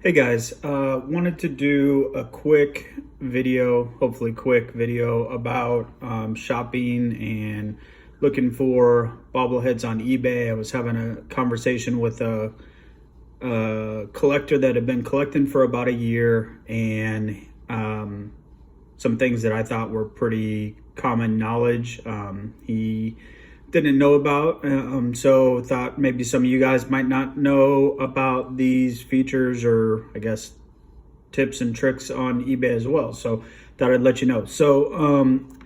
Hey guys, wanted to do a quick video, hopefully quick video about shopping and looking for bobbleheads on eBay. I was having a conversation with a collector that had been collecting for about a year, and some things that I thought were pretty common knowledge he didn't know about, so thought maybe some of you guys might not know about these features, or I guess tips and tricks on eBay as well. So thought I'd let you know. So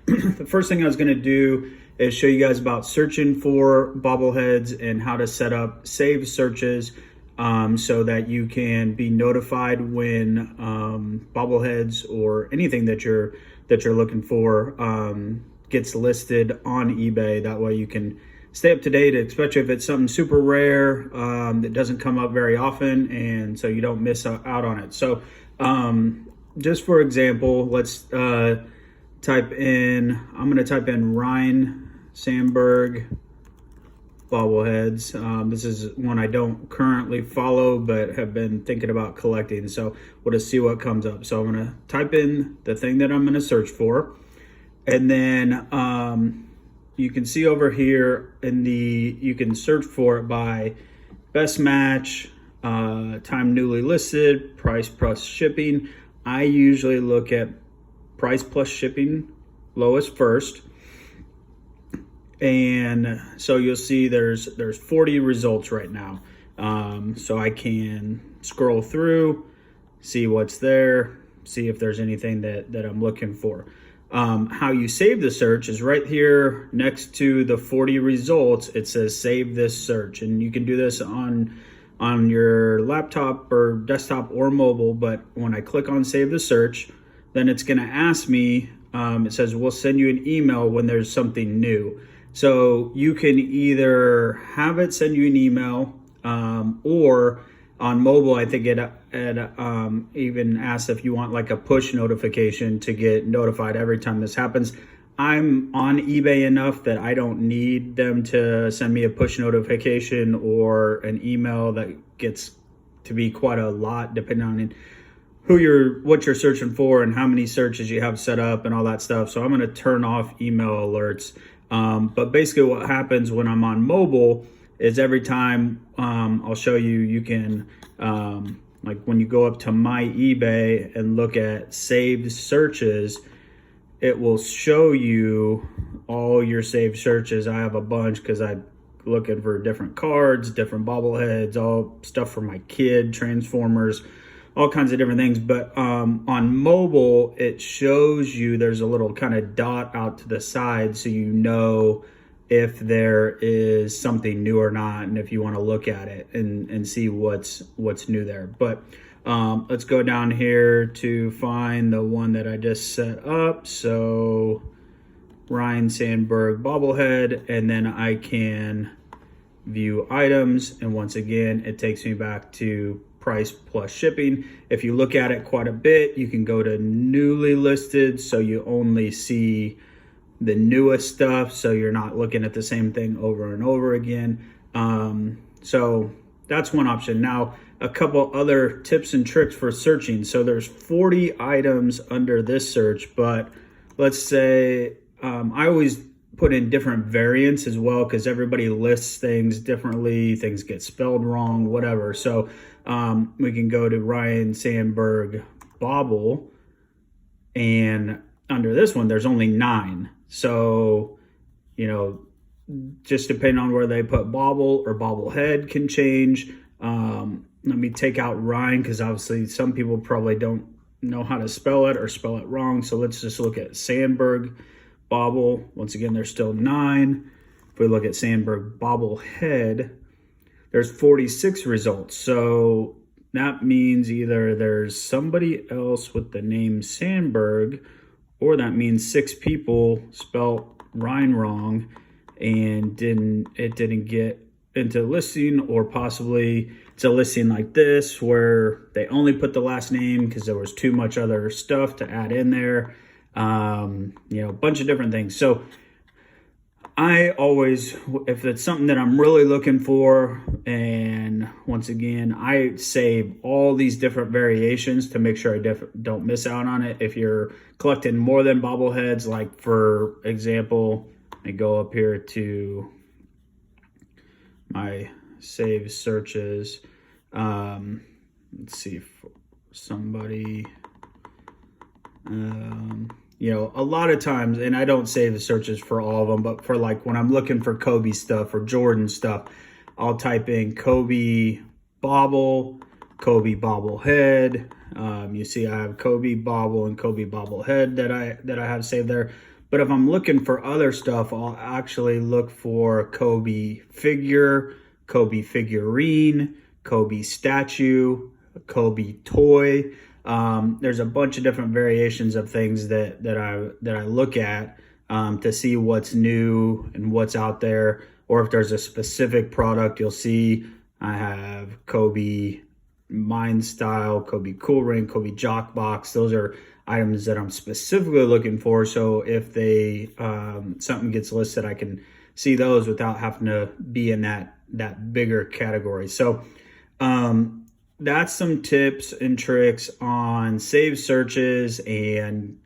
the first thing I was going to do is show you guys about searching for bobbleheads and how to set up saved searches, so that you can be notified when bobbleheads or anything that you're looking for gets listed on eBay. That way you can stay up to date, especially if it's something super rare that doesn't come up very often, and so you don't miss out on it. So just for example, let's type in, I'm going to type in Ryan Sandberg bobbleheads. This is one I don't currently follow but have been thinking about collecting, so we'll just see what comes up. So I'm going to type in the thing that I'm going to search for, and then you can see over here you can search for it by best match, time newly listed, price plus shipping. I usually look at price plus shipping lowest first. And so you'll see there's 40 results right now. So I can scroll through, see what's there, see if there's anything that I'm looking for. How you save the search is right here next to the 40 results. It says save this search, and you can do this on your laptop or desktop or mobile. But when I click on save the search, then it's going to ask me, it says we'll send you an email when there's something new. So you can either have it send you an email, or on mobile, I think it even asks if you want like a push notification to get notified every time this happens. I'm on eBay enough that I don't need them to send me a push notification or an email. That gets to be quite a lot depending on what you're searching for and how many searches you have set up and all that stuff. So I'm going to turn off email alerts. But basically what happens when I'm on mobile is every time I'll show you, you can like when you go up to my eBay and look at saved searches, it will show you all your saved searches. I have a bunch because I'm looking for different cards, different bobbleheads, all stuff for my kid, Transformers, all kinds of different things. But on mobile, it shows you there's a little kind of dot out to the side, so you know if there is something new or not, and if you want to look at it and see what's new there. But let's go down here to find the one that I just set up. So Ryan Sandberg bobblehead, and then I can view items, and once again it takes me back to price plus shipping. If you look at it quite a bit, you can go to newly listed, so you only see the newest stuff, so you're not looking at the same thing over and over again. So that's one option. Now, a couple other tips and tricks for searching. So there's 40 items under this search, but let's say I always put in different variants as well, because everybody lists things differently, things get spelled wrong, whatever. So we can go to Ryan Sandberg Bobble, and under this one there's only 9. So, you know, just depending on where they put bobble or bobblehead can change. Let me take out Ryan, because obviously some people probably don't know how to spell it or spell it wrong. So let's just look at Sandberg Bobble. Once again, there's still 9. If we look at Sandberg bobblehead, there's 46 results. So that means either there's somebody else with the name Sandberg, or that means 6 people spelled Ryan wrong and didn't get into listing, or possibly it's a listing like this where they only put the last name because there was too much other stuff to add in there. You know, a bunch of different things. So I always, if it's something that I'm really looking for, and once again, I save all these different variations to make sure I don't miss out on it. If you're collecting more than bobbleheads, like for example, I go up here to my save searches. Let's see, for somebody, you know, a lot of times, and I don't save the searches for all of them, but for like when I'm looking for Kobe stuff or Jordan stuff, I'll type in Kobe Bobble, Kobe Bobblehead. You see I have Kobe Bobble and Kobe Bobblehead that I have saved there. But if I'm looking for other stuff, I'll actually look for Kobe figure, Kobe figurine, Kobe statue, Kobe toy. There's a bunch of different variations of things that I look at to see what's new and what's out there, or if there's a specific product. You'll see I have Kobe Mind Style, Kobe Cool Ring, Kobe Jock Box. Those are items that I'm specifically looking for. So if they something gets listed, I can see those without having to be in that bigger category. So that's some tips and tricks on save searches and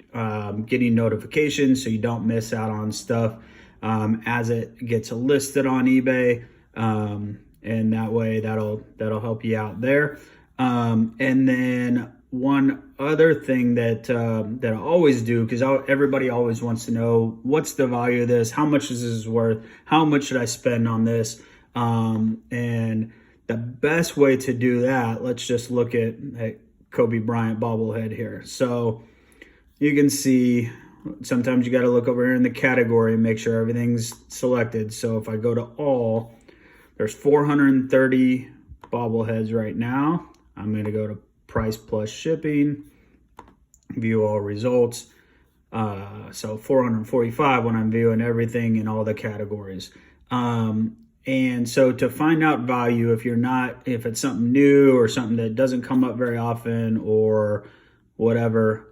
getting notifications so you don't miss out on stuff as it gets listed on eBay, and that way that'll help you out there. And then one other thing that I always do, because everybody always wants to know, what's the value of this, how much is this worth, how much should I spend on this, and the best way to do that, let's just look at Kobe Bryant bobblehead here. So you can see sometimes you got to look over here in the category and make sure everything's selected. So if I go to all, there's 430 bobbleheads right now. I'm going to go to price plus shipping, view all results. So 445 when I'm viewing everything in all the categories. And so to find out value, if it's something new or something that doesn't come up very often or whatever,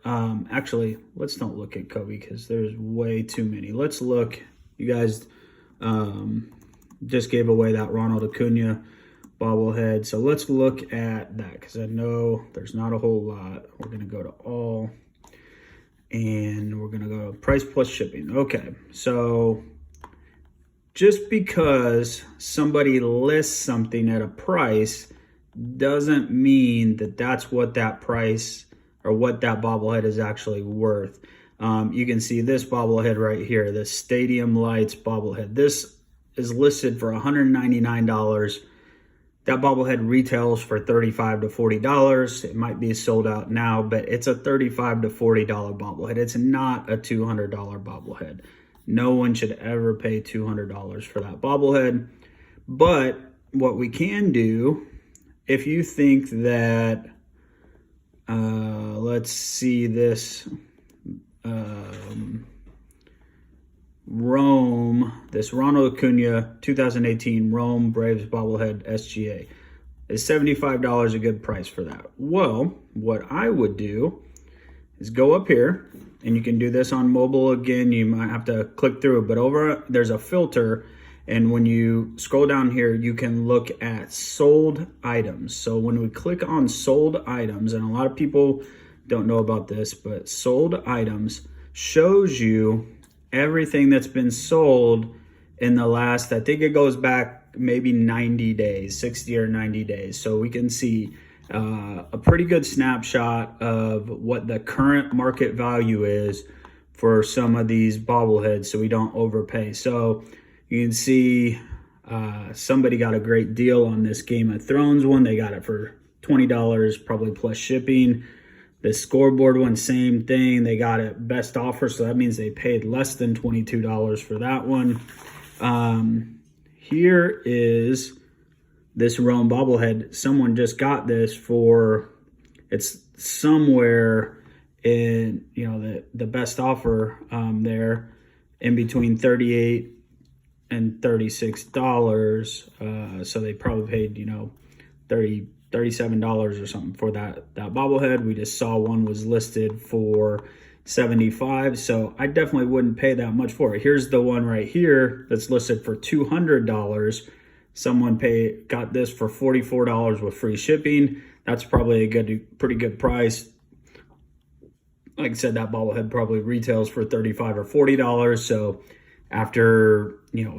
actually, let's don't look at Kobe because there's way too many. Let's look, you guys just gave away that Ronald Acuna bobblehead. So let's look at that because I know there's not a whole lot. We're going to go to all and we're going to go to price plus shipping. Okay, so just because somebody lists something at a price doesn't mean that that's what that price or what that bobblehead is actually worth. You can see this bobblehead right here, the Stadium Lights bobblehead. This is listed for $199. That bobblehead retails for $35 to $40. It might be sold out now, but it's a $35 to $40 bobblehead. It's not a $200 bobblehead. No one should ever pay $200 for that bobblehead. But what we can do, if you think that, let's see this this Ronald Acuna 2018 Rome Braves bobblehead SGA is $75 a good price for that. Well, what I would do is go up here, and you can do this on mobile again. You might have to click through it, but there's a filter, and when you scroll down here, you can look at sold items. So when we click on sold items, and a lot of people don't know about this, but sold items shows you everything that's been sold in the last, I think it goes back maybe 90 days, 60 or 90 days. So we can see a pretty good snapshot of what the current market value is for some of these bobbleheads so we don't overpay. So you can see somebody got a great deal on this Game of Thrones one. They got it for $20, probably plus shipping. The scoreboard one, same thing. They got it best offer, so that means they paid less than $22 for that one. Here is this Rome bobblehead. Someone just got this for, it's somewhere in, the best offer there in between $38 and $36. So they probably paid, $37 or something for that bobblehead. We just saw one was listed for $75. So I definitely wouldn't pay that much for it. Here's the one right here that's listed for $200. Someone got this for $44 with free shipping. That's probably a pretty good price. Like I said, that bobblehead probably retails for $35 or $40. So after,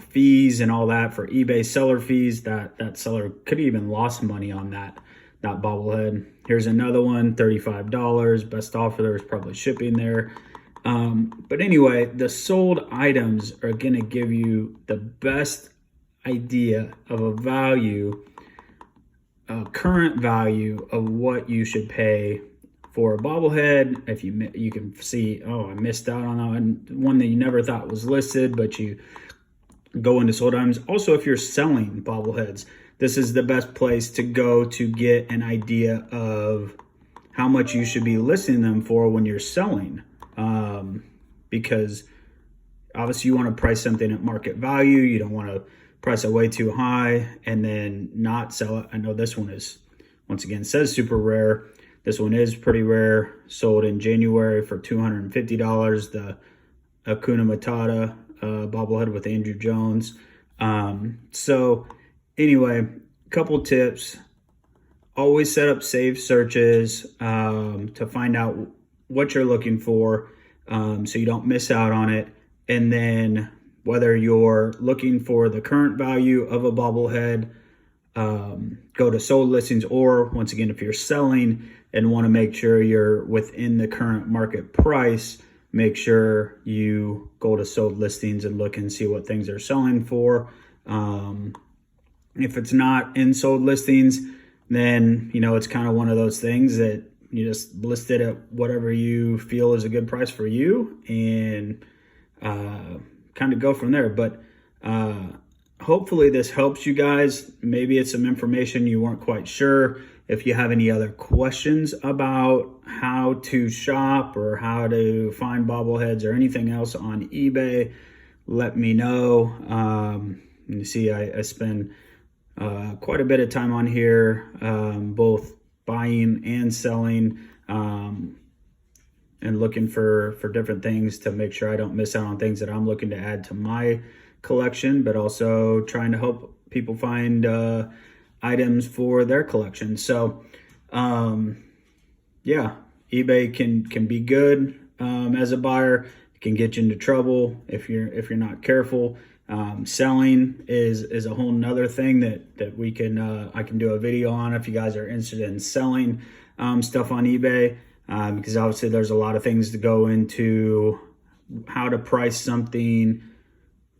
fees and all that for eBay seller fees, that seller could even lost money on that bobblehead. Here's another one, $35. Best offer, there's probably shipping there. But anyway, the sold items are gonna give you the best idea of a value, a current value of what you should pay for a bobblehead. If you can see, oh, I missed out on one that you never thought was listed, but you go into sold items. Also, if you're selling bobbleheads, this is the best place to go to get an idea of how much you should be listing them for when you're selling. Because obviously you want to price something at market value. You don't want to price it way too high and then not sell it. I know this one is, once again, says super rare. This one is pretty rare. Sold in January for $250. The Hakuna Matata bobblehead with Andrew Jones. So anyway, couple tips. Always set up saved searches to find out what you're looking for, so you don't miss out on it. And then whether you're looking for the current value of a bobblehead, go to sold listings, or once again, if you're selling and want to make sure you're within the current market price, make sure you go to sold listings and look and see what things are selling for. If it's not in sold listings, then, it's kind of one of those things that you just list it at whatever you feel is a good price for you and kind of go from there. But hopefully this helps you guys. Maybe it's some information you weren't quite sure. If you have any other questions about how to shop or how to find bobbleheads or anything else on eBay, let me know. You see, I spend quite a bit of time on here, both buying and selling, and looking for different things to make sure I don't miss out on things that I'm looking to add to my collection, but also trying to help people find items for their collection. So yeah, eBay can be good as a buyer. It can get you into trouble if you're not careful. Selling is a whole nother thing that we can I can do a video on if you guys are interested in selling stuff on eBay, because obviously there's a lot of things to go into how to price something,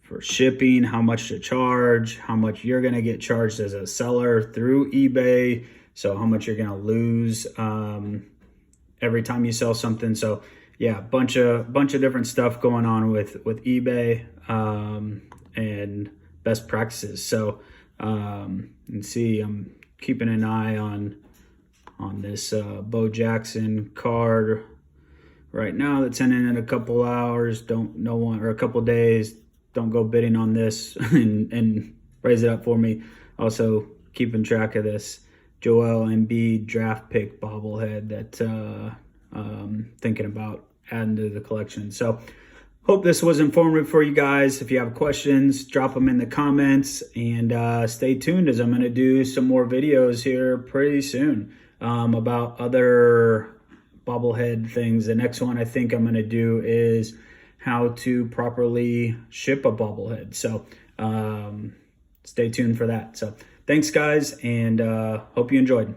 for shipping, how much to charge, how much you're going to get charged as a seller through eBay, so how much you're going to lose every time you sell something. So yeah, bunch of different stuff going on with eBay and best practices. So and see, I'm keeping an eye on this Bo Jackson card right now that's ending in a couple hours. Or a couple days. Don't go bidding on this and raise it up for me. Also keeping track of this Joel Embiid draft pick bobblehead that thinking about adding to the collection. So hope this was informative for you guys. If you have questions, drop them in the comments, and stay tuned as I'm going to do some more videos here pretty soon about other bobblehead things. The next one I think I'm going to do is how to properly ship a bobblehead. So stay tuned for that. So thanks guys, and hope you enjoyed.